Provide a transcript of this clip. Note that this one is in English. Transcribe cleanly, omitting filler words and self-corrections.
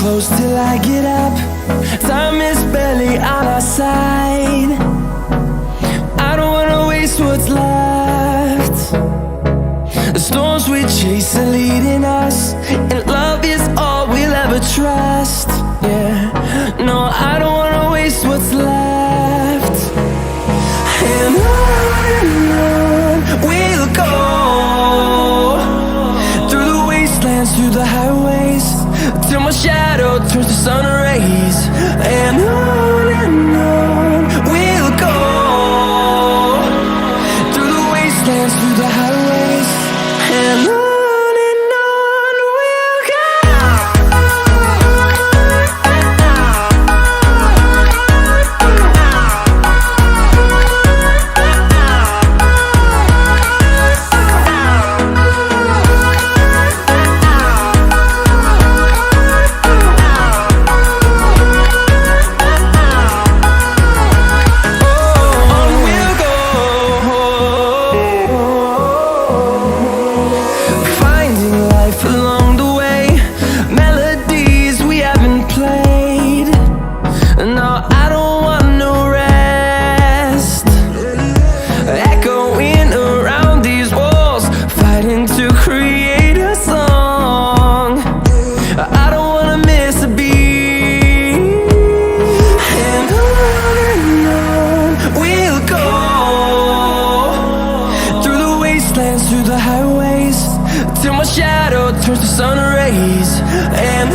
close till I get up. Time is barely on our side. I don't wanna waste what's left. The storms we chase are leading us, and love is all we'll ever trust. Yeah, no, I don't wanna waste what's left. And on we'll go, through the wastelands, through the highways, till my shadow turns to sun rays. And on we'll go, through the wastelands, through the highways, and on we'll go. Along the way, melodies we haven't played. No, I don't want no rest. Echoing around these walls, fighting to create a song. I don't wanna miss a beat. And on we'll go, through the wastelands, through the highways, till my shadow turns to sun rays. And